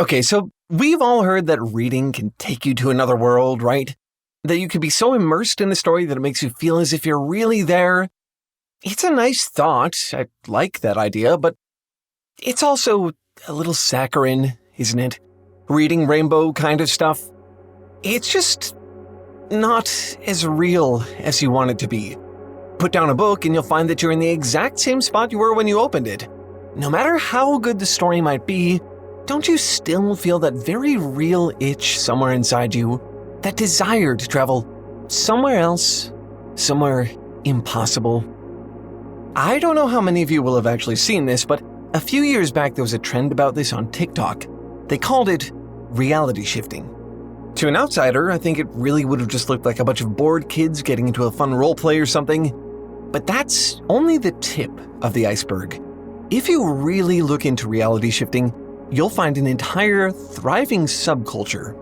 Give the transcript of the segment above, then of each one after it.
Okay, so we've all heard that reading can take you to another world, right? That you can be so immersed in the story that it makes you feel as if you're really there. It's a nice thought. I like that idea, but it's also a little saccharine, isn't it? Reading rainbow kind of stuff. It's just not as real as you want it to be. Put down a book and you'll find that you're in the exact same spot you were when you opened it. No matter how good the story might be, don't you still feel that very real itch somewhere inside you? That desire to travel somewhere else, somewhere impossible? I don't know how many of you will have actually seen this, but a few years back there was a trend about this on TikTok. They called it reality shifting. To an outsider, I think it really would have just looked like a bunch of bored kids getting into a fun roleplay or something. But that's only the tip of the iceberg. If you really look into reality shifting, you'll find an entire thriving subculture.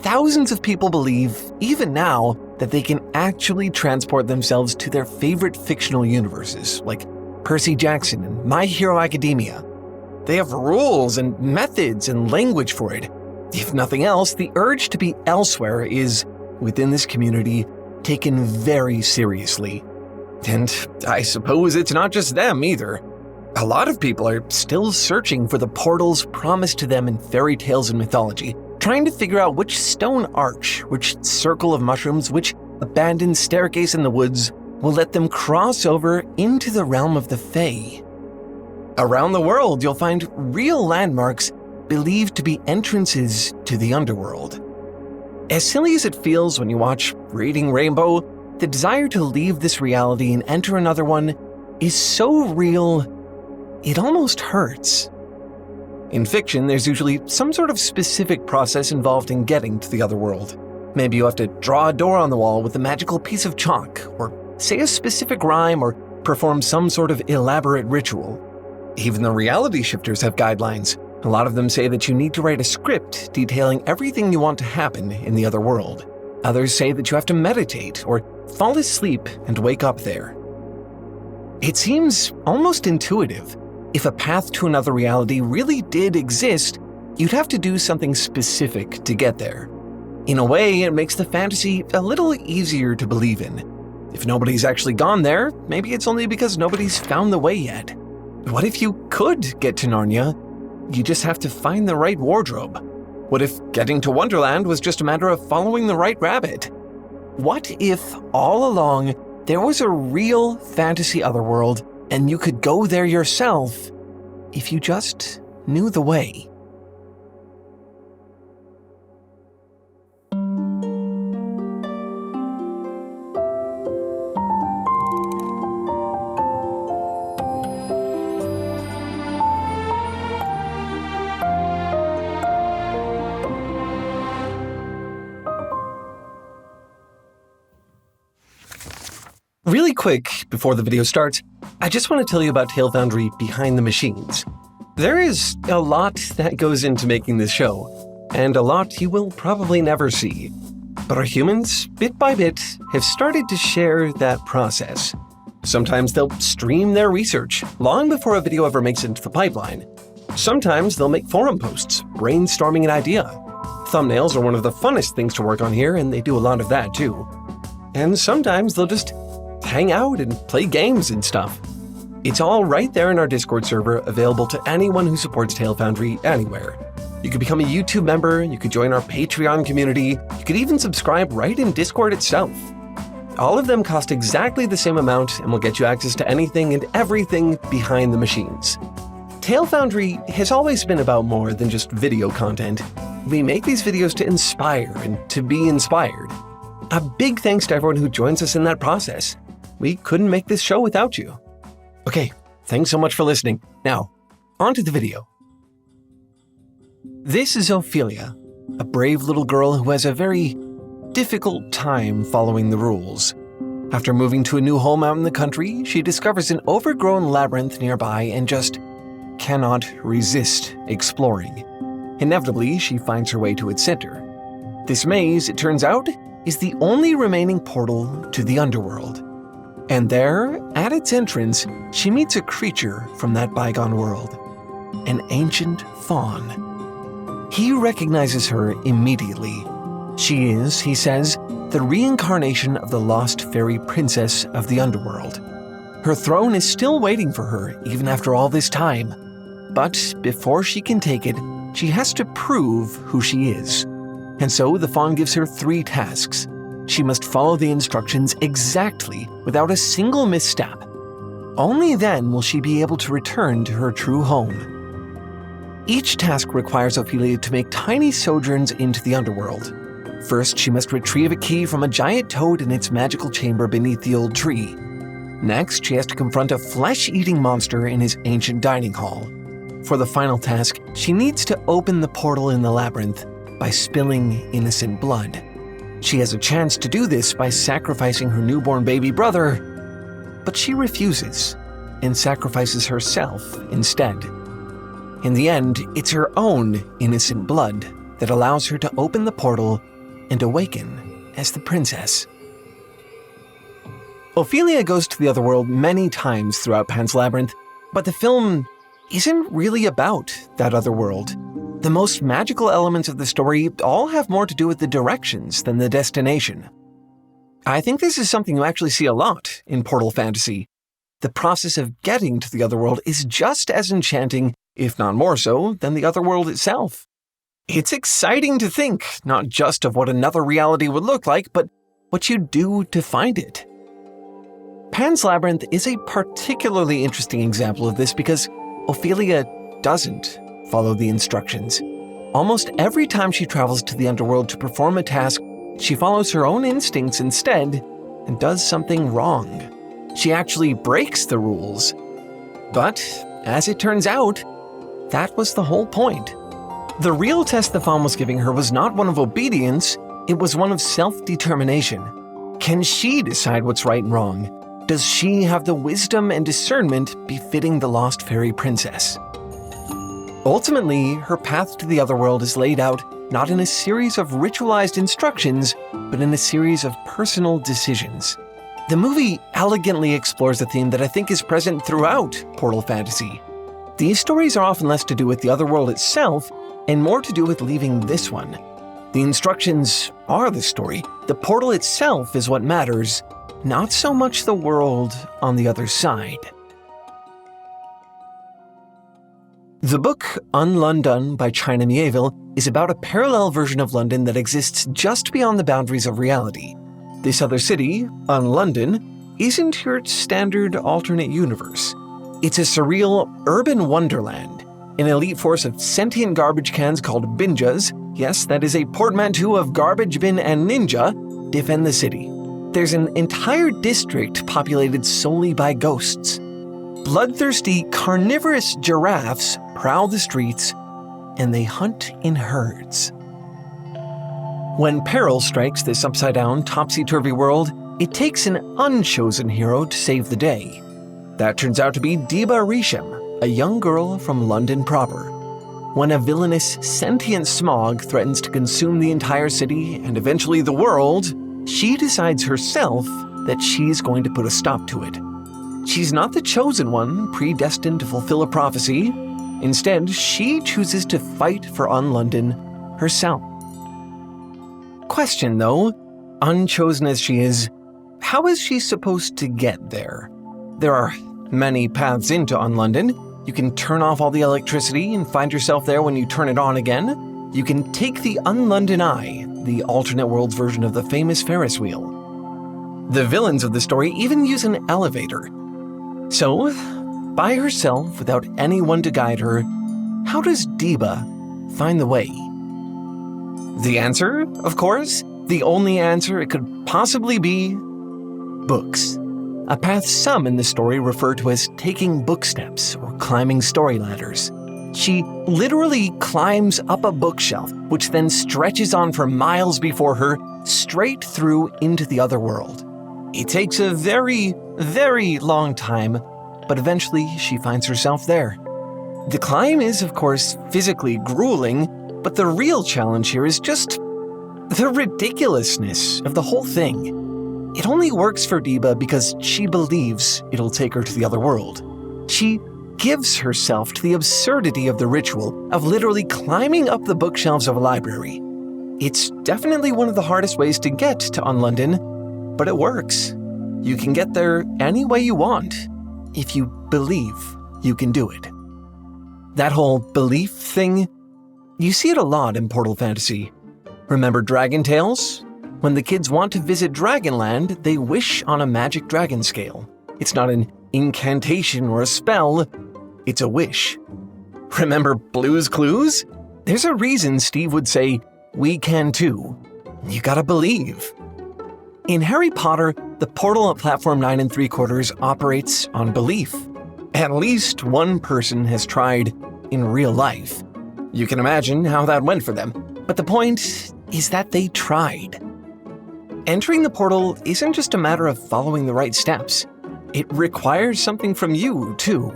Thousands of people believe, even now, that they can actually transport themselves to their favorite fictional universes, like Percy Jackson and My Hero Academia. They have rules and methods and language for it. If nothing else, the urge to be elsewhere is, within this community, taken very seriously. And I suppose it's not just them either. A lot of people are still searching for the portals promised to them in fairy tales and mythology, trying to figure out which stone arch, which circle of mushrooms, which abandoned staircase in the woods will let them cross over into the realm of the Fae. Around the world, you'll find real landmarks believed to be entrances to the underworld. As silly as it feels when you watch Reading Rainbow, the desire to leave this reality and enter another one is so real, it almost hurts. In fiction, there's usually some sort of specific process involved in getting to the other world. Maybe you have to draw a door on the wall with a magical piece of chalk, or say a specific rhyme, or perform some sort of elaborate ritual. Even the reality shifters have guidelines. A lot of them say that you need to write a script detailing everything you want to happen in the other world. Others say that you have to meditate or fall asleep and wake up there. It seems almost intuitive. If a path to another reality really did exist, you'd have to do something specific to get there. In a way, it makes the fantasy a little easier to believe in. If nobody's actually gone there, maybe it's only because nobody's found the way yet. What if you could get to Narnia? You just have to find the right wardrobe. What if getting to Wonderland was just a matter of following the right rabbit? What if, all along, there was a real fantasy otherworld and you could go there yourself if you just knew the way? Really quick, before the video starts, I just want to tell you about Foundry behind the machines. There is a lot that goes into making this show, and a lot you will probably never see. But our humans, bit by bit, have started to share that process. Sometimes they'll stream their research long before a video ever makes it into the pipeline. Sometimes they'll make forum posts, brainstorming an idea. Thumbnails are one of the funnest things to work on here, and they do a lot of that too. And sometimes they'll just hang out and play games and stuff. It's all right there in our Discord server, available to anyone who supports Foundry anywhere. You could become a YouTube member, you could join our Patreon community, you could even subscribe right in Discord itself. All of them cost exactly the same amount and will get you access to anything and everything behind the machines. Foundry has always been about more than just video content. We make these videos to inspire and to be inspired. A big thanks to everyone who joins us in that process. We couldn't make this show without you. Okay, thanks so much for listening. Now, on to the video. This is Ophelia, a brave little girl who has a very difficult time following the rules. After moving to a new home out in the country, she discovers an overgrown labyrinth nearby and just cannot resist exploring. Inevitably, she finds her way to its center. This maze, it turns out, is the only remaining portal to the underworld. And there, at its entrance, she meets a creature from that bygone world, an ancient faun. He recognizes her immediately. She is, he says, the reincarnation of the lost fairy princess of the underworld. Her throne is still waiting for her, even after all this time. But before she can take it, she has to prove who she is. And so the Faun gives her 3 tasks. She must follow the instructions exactly, without a single misstep. Only then will she be able to return to her true home. Each task requires Ophelia to make tiny sojourns into the underworld. First, she must retrieve a key from a giant toad in its magical chamber beneath the old tree. Next, she has to confront a flesh-eating monster in his ancient dining hall. For the final task, she needs to open the portal in the Labyrinth by spilling innocent blood. She has a chance to do this by sacrificing her newborn baby brother, but she refuses and sacrifices herself instead. In the end, it's her own innocent blood that allows her to open the portal and awaken as the princess. Ophelia goes to the otherworld many times throughout Pan's Labyrinth, but the film isn't really about that otherworld. The most magical elements of the story all have more to do with the directions than the destination. I think this is something you actually see a lot in Portal fantasy. The process of getting to the otherworld is just as enchanting, if not more so, than the otherworld itself. It's exciting to think not just of what another reality would look like, but what you do to find it. Pan's Labyrinth is a particularly interesting example of this because Ophelia doesn't follow the instructions. Almost every time she travels to the underworld to perform a task, she follows her own instincts instead and does something wrong. She actually breaks the rules. But, as it turns out, that was the whole point. The real test the Faun was giving her was not one of obedience, it was one of self-determination. Can she decide what's right and wrong? Does she have the wisdom and discernment befitting the lost fairy princess? Ultimately, her path to the otherworld is laid out not in a series of ritualized instructions, but in a series of personal decisions. The movie elegantly explores a theme that I think is present throughout Portal fantasy. These stories are often less to do with the otherworld itself and more to do with leaving this one. The instructions are the story. The portal itself is what matters, not so much the world on the other side. The book UnLondon by China Mieville is about a parallel version of London that exists just beyond the boundaries of reality. This other city, UnLondon, isn't your standard alternate universe. It's a surreal urban wonderland. An elite force of sentient garbage cans called binjas, yes, that is a portmanteau of garbage bin and ninja, defend the city. There's an entire district populated solely by ghosts. Bloodthirsty, carnivorous giraffes prowl the streets, and they hunt in herds. When peril strikes this upside-down, topsy-turvy world, it takes an unchosen hero to save the day. That turns out to be Deba Risham, a young girl from London proper. When a villainous, sentient smog threatens to consume the entire city and eventually the world, she decides herself that she's going to put a stop to it. She's not the chosen one, predestined to fulfill a prophecy. Instead, she chooses to fight for UnLondon herself. Question though, unchosen as she is, how is she supposed to get there? There are many paths into UnLondon. You can turn off all the electricity and find yourself there when you turn it on again. You can take the UnLondon Eye, the alternate world's version of the famous Ferris wheel. The villains of the story even use an elevator. So, by herself, without anyone to guide her, how does Deba find the way? The answer, of course, the only answer it could possibly be, books. A path some in the story refer to as taking book steps or climbing story ladders. She literally climbs up a bookshelf, which then stretches on for miles before her, straight through into the other world. It takes a very, very long time, but eventually she finds herself there. The climb is, of course, physically grueling, but the real challenge here is just the ridiculousness of the whole thing. It only works for Deba because she believes it'll take her to the other world. She gives herself to the absurdity of the ritual of literally climbing up the bookshelves of a library. It's definitely one of the hardest ways to get to UnLondon, but it works. You can get there any way you want, if you believe you can do it. That whole belief thing, you see it a lot in Portal Fantasy. Remember Dragon Tales? When the kids want to visit Dragonland, they wish on a magic dragon scale. It's not an incantation or a spell, it's a wish. Remember Blue's Clues? There's a reason Steve would say, "We can too." You gotta believe. In Harry Potter, the portal at Platform 9 3/4 operates on belief. At least one person has tried in real life. You can imagine how that went for them, but the point is that they tried. Entering the portal isn't just a matter of following the right steps. It requires something from you, too.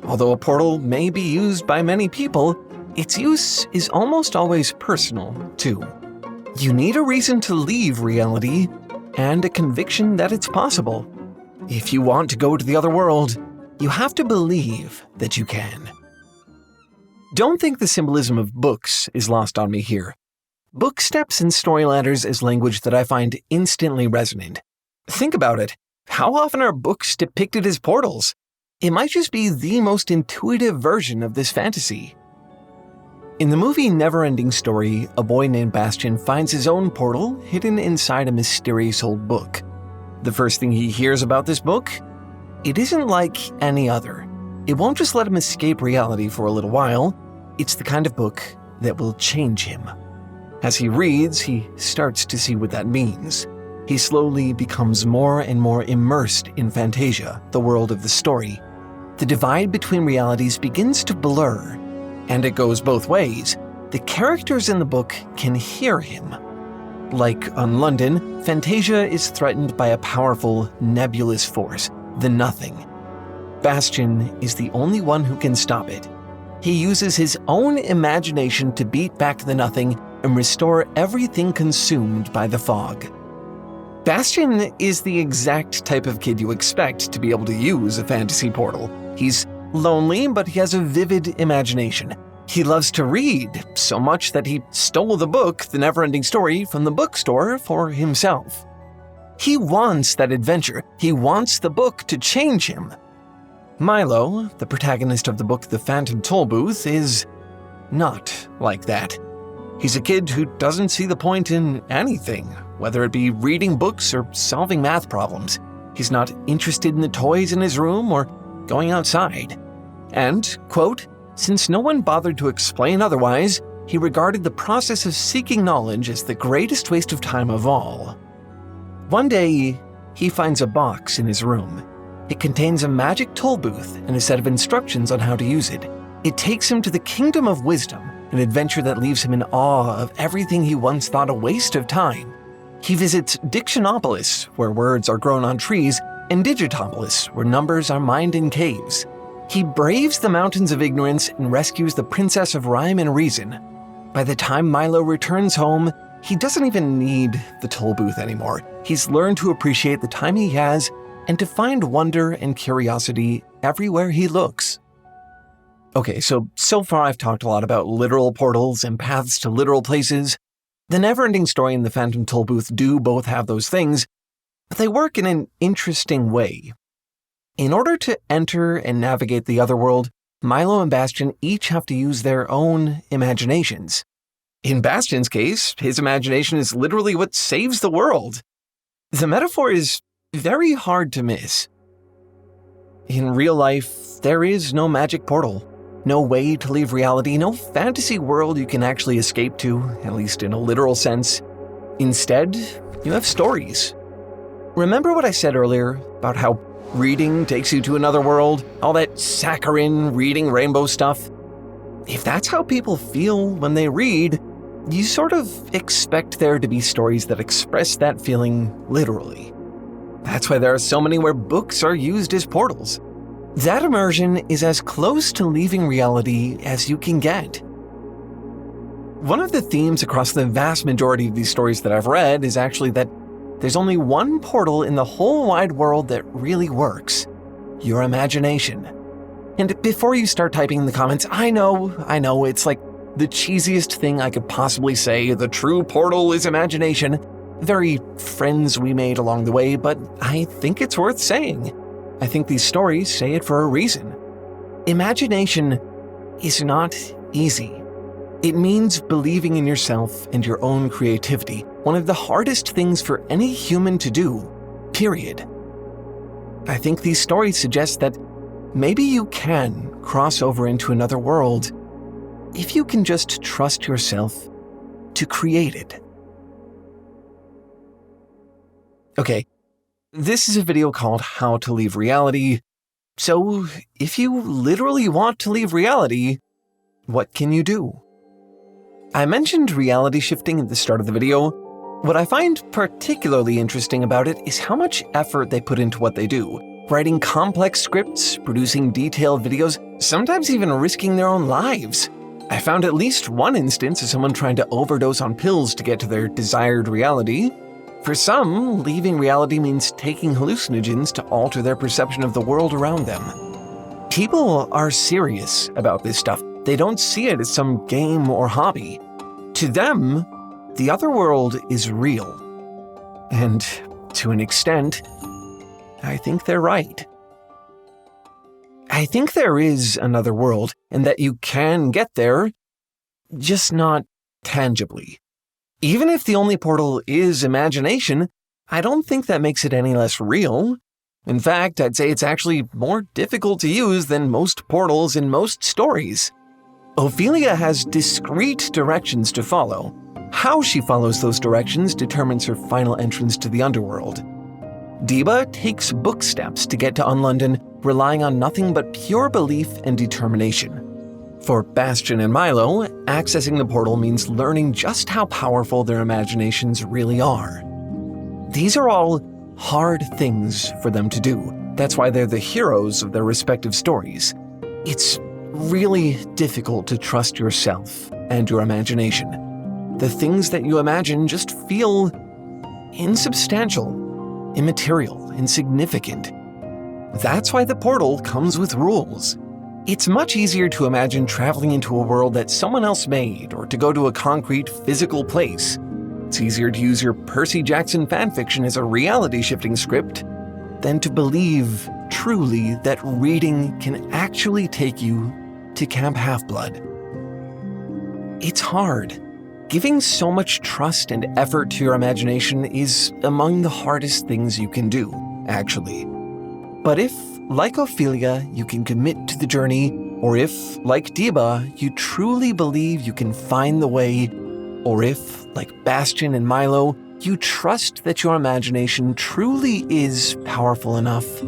Although a portal may be used by many people, its use is almost always personal, too. You need a reason to leave reality and a conviction that it's possible. If you want to go to the other world, you have to believe that you can. Don't think the symbolism of books is lost on me here. Book steps and story ladders is language that I find instantly resonant. Think about it. How often are books depicted as portals? It might just be the most intuitive version of this fantasy. In the movie Neverending Story, a boy named Bastian finds his own portal hidden inside a mysterious old book. The first thing he hears about this book? It isn't like any other. It won't just let him escape reality for a little while. It's the kind of book that will change him. As he reads, he starts to see what that means. He slowly becomes more and more immersed in Fantasia, the world of the story. The divide between realities begins to blur, and it goes both ways. The characters in the book can hear him. Like UnLondon, Fantasia is threatened by a powerful, nebulous force, the Nothing. Bastian is the only one who can stop it. He uses his own imagination to beat back the Nothing and restore everything consumed by the fog. Bastian is the exact type of kid you expect to be able to use a fantasy portal. He's lonely, but he has a vivid imagination. He loves to read, so much that he stole the book, The Neverending Story, from the bookstore for himself. He wants that adventure. He wants the book to change him. Milo, the protagonist of the book The Phantom Tollbooth, is not like that. He's a kid who doesn't see the point in anything, whether it be reading books or solving math problems. He's not interested in the toys in his room or going outside. And, quote, since no one bothered to explain otherwise, he regarded the process of seeking knowledge as the greatest waste of time of all. One day, he finds a box in his room. It contains a magic toll booth and a set of instructions on how to use it. It takes him to the Kingdom of Wisdom, an adventure that leaves him in awe of everything he once thought a waste of time. He visits Dictionopolis, where words are grown on trees, and Digitopolis, where numbers are mined in caves. He braves the mountains of ignorance and rescues the Princess of Rhyme and Reason. By the time Milo returns home, he doesn't even need the toll booth anymore. He's learned to appreciate the time he has and to find wonder and curiosity everywhere he looks. Okay, so far I've talked a lot about literal portals and paths to literal places. The Neverending Story and the Phantom Tollbooth do both have those things, but they work in an interesting way. In order to enter and navigate the otherworld, Milo and Bastian each have to use their own imaginations. In Bastian's case, his imagination is literally what saves the world. The metaphor is very hard to miss. In real life, there is no magic portal, no way to leave reality, no fantasy world you can actually escape to, at least in a literal sense. Instead, you have stories. Remember what I said earlier about how reading takes you to another world? All that saccharine reading rainbow stuff? If that's how people feel when they read, you sort of expect there to be stories that express that feeling literally. That's why there are so many where books are used as portals. That immersion is as close to leaving reality as you can get. One of the themes across the vast majority of these stories that I've read is actually that there's only one portal in the whole wide world that really works: your imagination. And before you start typing in the comments, I know, it's like the cheesiest thing I could possibly say. The true portal is imagination. Very friends we made along the way, but I think it's worth saying. I think these stories say it for a reason. Imagination is not easy. It means believing in yourself and your own creativity, one of the hardest things for any human to do, period. I think these stories suggest that maybe you can cross over into another world if you can just trust yourself to create it. Okay, this is a video called How to Leave Reality. So, if you literally want to leave reality, what can you do? I mentioned reality shifting at the start of the video. What I find particularly interesting about it is how much effort they put into what they do. Writing complex scripts, producing detailed videos, sometimes even risking their own lives. I found at least one instance of someone trying to overdose on pills to get to their desired reality. For some, leaving reality means taking hallucinogens to alter their perception of the world around them. People are serious about this stuff. They don't see it as some game or hobby. To them, the otherworld is real. And to an extent, I think they're right. I think there is another world, and that you can get there, just not tangibly. Even if the only portal is imagination, I don't think that makes it any less real. In fact, I'd say it's actually more difficult to use than most portals in most stories. Ophelia has discrete directions to follow. How she follows those directions determines her final entrance to the underworld. Diba takes book steps to get to UnLondon, relying on nothing but pure belief and determination. For Bastian and Milo, accessing the portal means learning just how powerful their imaginations really are. These are all hard things for them to do. That's why they're the heroes of their respective stories. It's really difficult to trust yourself and your imagination. The things that you imagine just feel insubstantial, immaterial, insignificant. That's why the portal comes with rules. It's much easier to imagine traveling into a world that someone else made or to go to a concrete, physical place. It's easier to use your Percy Jackson fanfiction as a reality-shifting script than to believe truly that reading can actually take you to Camp Half-Blood. It's hard. Giving so much trust and effort to your imagination is among the hardest things you can do, actually. But if, like Ophelia, you can commit to the journey, or if, like Diba, you truly believe you can find the way, or if, like Bastian and Milo, you trust that your imagination truly is powerful enough,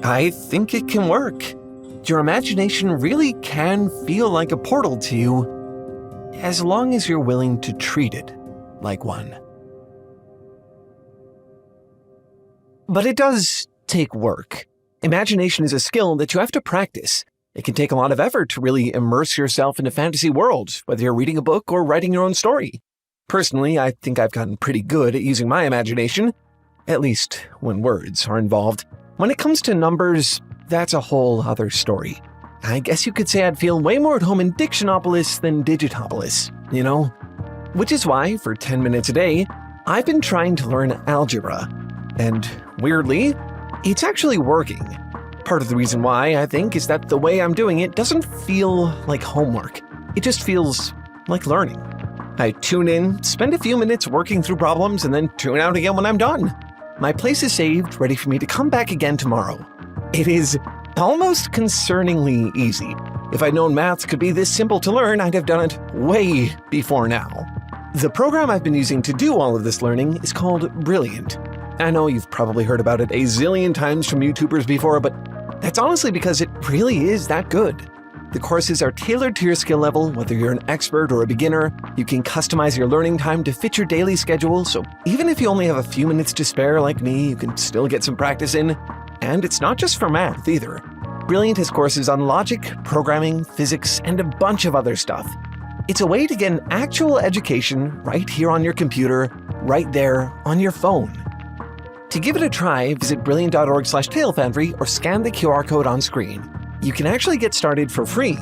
I think it can work. Your imagination really can feel like a portal to you, as long as you're willing to treat it like one. But it does take work. Imagination is a skill that you have to practice. It can take a lot of effort to really immerse yourself in a fantasy world, whether you're reading a book or writing your own story. Personally, I think I've gotten pretty good at using my imagination, at least when words are involved. When it comes to numbers, that's a whole other story. I guess you could say I'd feel way more at home in Dictionopolis than Digitopolis, you know? Which is why, for 10 minutes a day, I've been trying to learn algebra. And weirdly, it's actually working. Part of the reason why, I think, is that the way I'm doing it doesn't feel like homework. It just feels like learning. I tune in, spend a few minutes working through problems, and then tune out again when I'm done. My place is saved, ready for me to come back again tomorrow. It is almost concerningly easy. If I'd known maths could be this simple to learn, I'd have done it way before now. The program I've been using to do all of this learning is called Brilliant. I know you've probably heard about it a zillion times from YouTubers before, but that's honestly because it really is that good. The courses are tailored to your skill level, whether you're an expert or a beginner. You can customize your learning time to fit your daily schedule, so even if you only have a few minutes to spare like me, you can still get some practice in. And it's not just for math either. Brilliant has courses on logic, programming, physics, and a bunch of other stuff. It's a way to get an actual education right here on your computer, right there on your phone. To give it a try, visit brilliant.org/talefoundry or scan the QR code on screen. You can actually get started for free.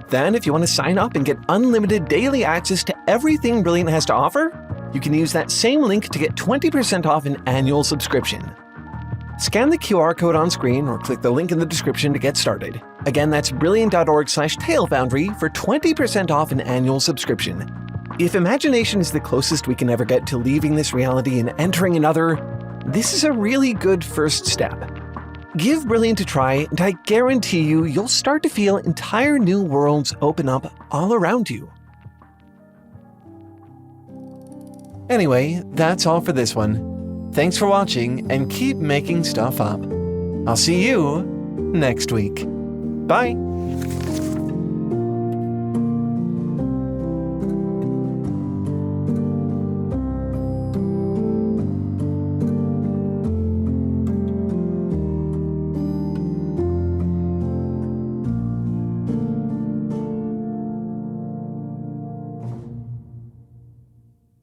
Then, if you want to sign up and get unlimited daily access to everything Brilliant has to offer, you can use that same link to get 20% off an annual subscription. Scan the QR code on screen or click the link in the description to get started. Again, that's brilliant.org/talefoundry for 20% off an annual subscription. If imagination is the closest we can ever get to leaving this reality and entering another, this is a really good first step. Give Brilliant a try, and I guarantee you'll start to feel entire new worlds open up all around you. Anyway, that's all for this one. Thanks for watching, and keep making stuff up. I'll see you next week. Bye!